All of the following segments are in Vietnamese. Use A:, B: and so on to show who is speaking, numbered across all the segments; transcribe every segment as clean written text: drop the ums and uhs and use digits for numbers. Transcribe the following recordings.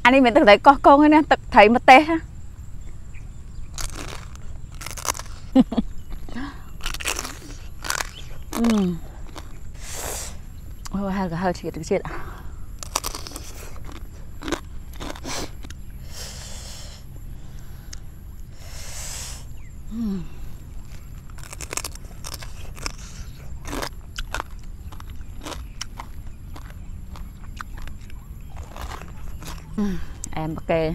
A: anh đi mình tự thấy có con ấy nè, tự thấy một tê ha. Ôi hơi chết ạ. Em ok.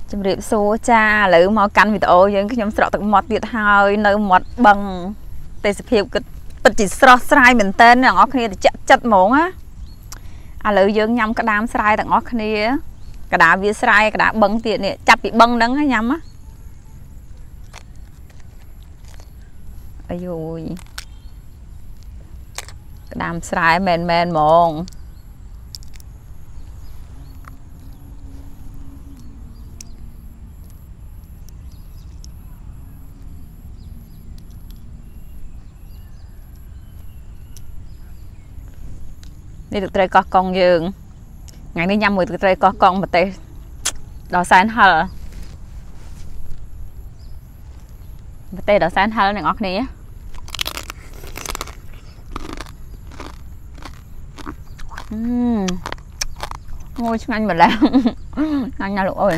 A: Chấm riệp xô cha lỡ mò canh video dân cái nhóm sọt tận mọt việt hơi nơi mọt bằng tê sập hiệp cái bật chỉ sọt sai mình tên là ngó kia chặt chặt mỏng á lỡ dân nhâm cái đám sai tận ngó kia cái đá việt sai cái đá băng tiền nè chặt bị băng đắng hay nhắm á ây dồi cái đám sai men mỏng đi được trai con dương ngày đi nhâm 10 được trai con mà tê đỏ sáng hờ mà tê đỏ sáng hờ này ngọt nè ngồi chung anh mà làm anh nhau ơi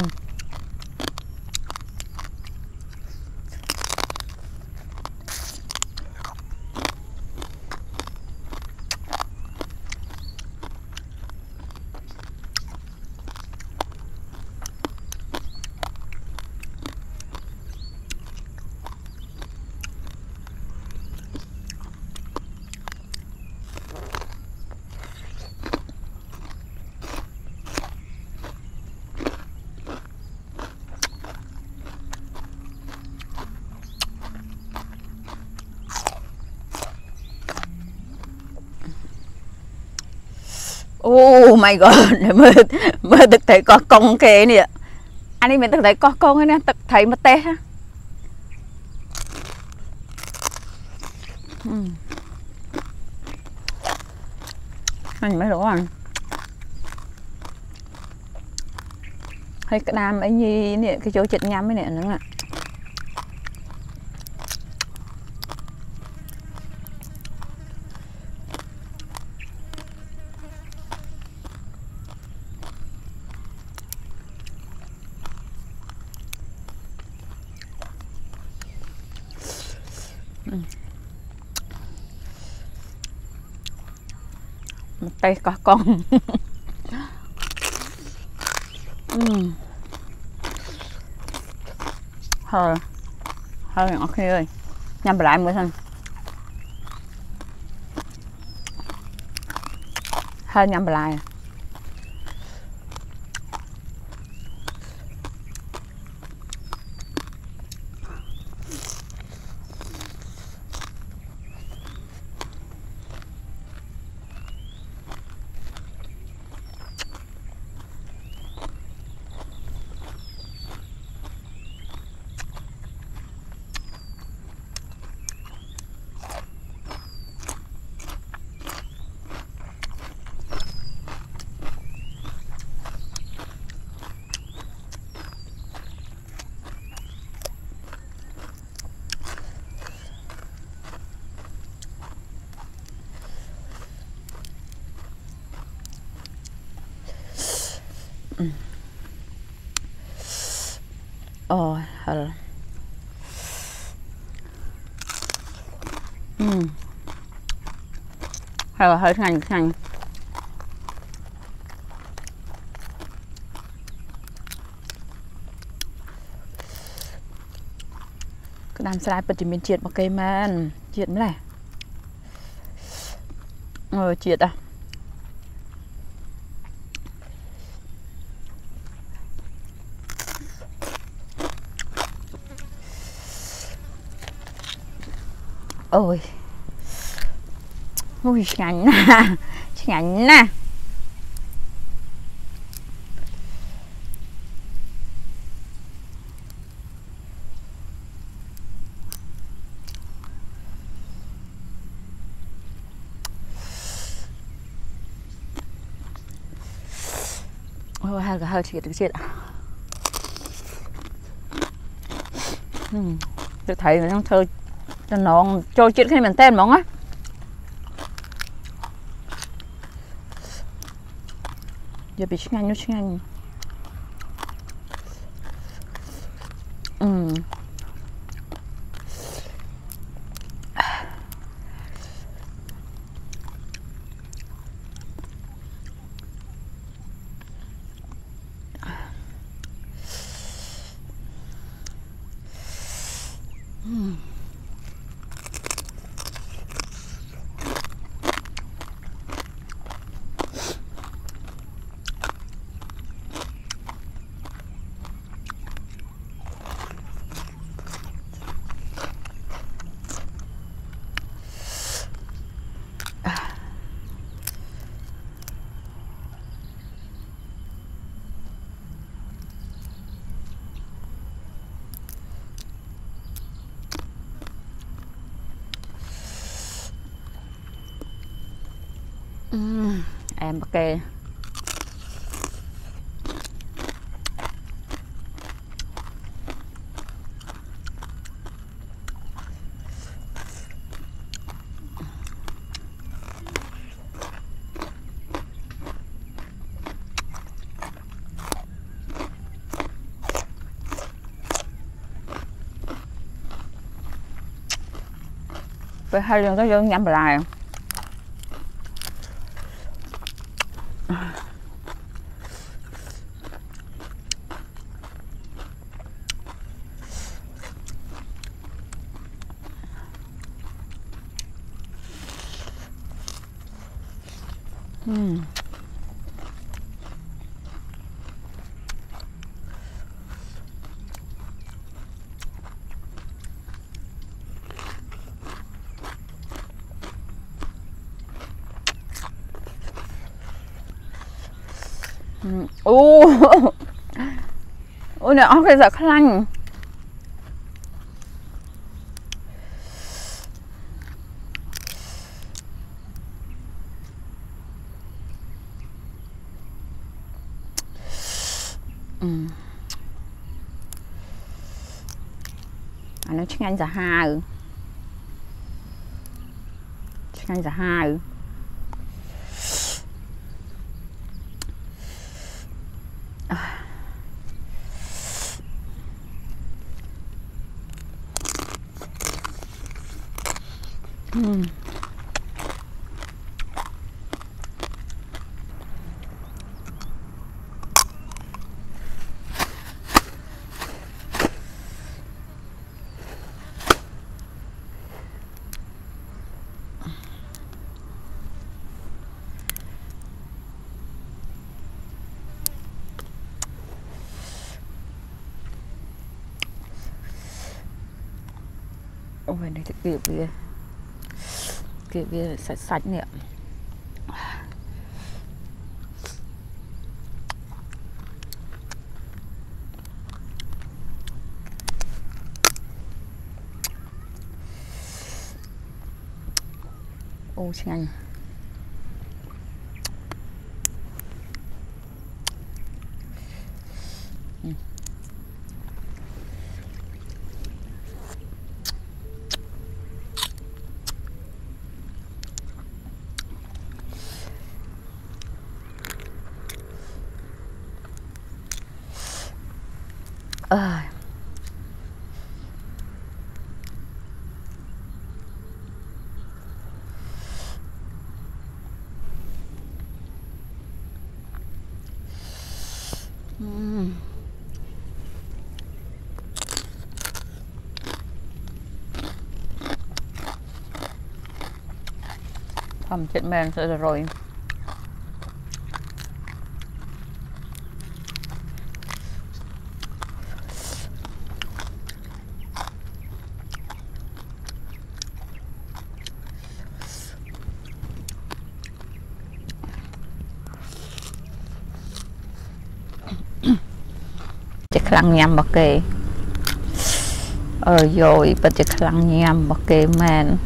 A: oh my god mơ thực thấy có con kề nè anh đi mình thực thấy có con ấy nè thực thấy một tê ha anh mới đúng rồi hay cái đam ấy như nè cái chỗ chịch nhắm ấy nè nữa nè một tay có con hơi ok ơi nhâm lại mới thân hơi nhâm lại ồ hờ hơi nhanh cái đam slide bật chỉ miền triệt một cây man triệt mới này Chiệt à. Ôi. Ui, ngành nè. Ngành nè. Ôi, hơi chiệt ạ. Tôi thấy nó thơ cho nó trôi chuyện khi mình tên mong á. Giờ bị nhanh nó nhanh. Em ok. Với hai lần tới nhắm lại. Ôi này ốc cái giật lanh. Nó chắc anh giả hai. Chắc anh giả hai. Ôi này thì kia sạch nè. Ô nhanh. Thầm chết men rồi. Chỉ khăn nhầm bọc kê. Rồi bật chỉ khăn nhầm bọc kê men.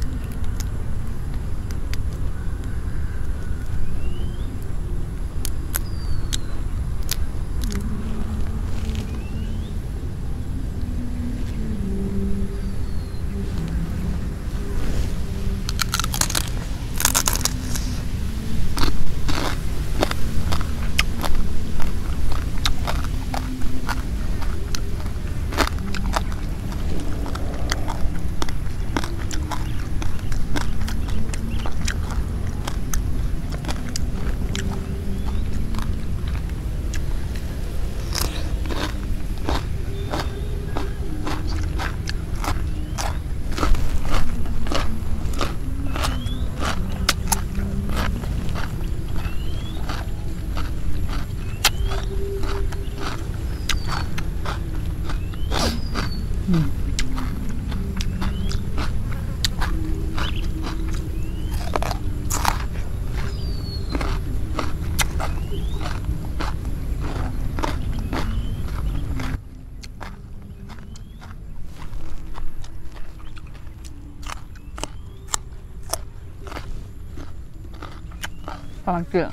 A: Còn chuyện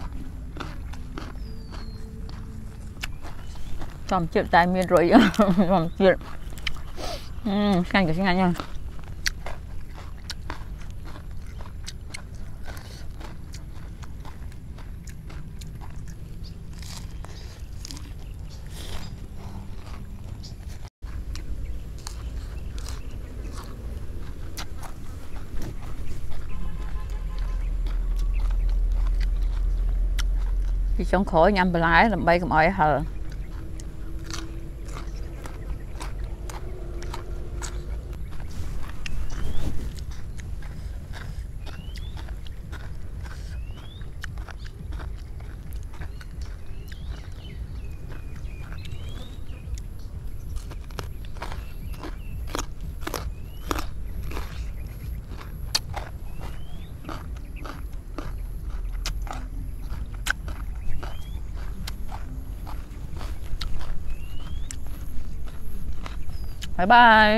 A: còn chuyện tai miên rồi còn chuyện canh cái ngay nha. Thì trong khối nhằm lái làm bay cầm ỏi hờ. Bye bye.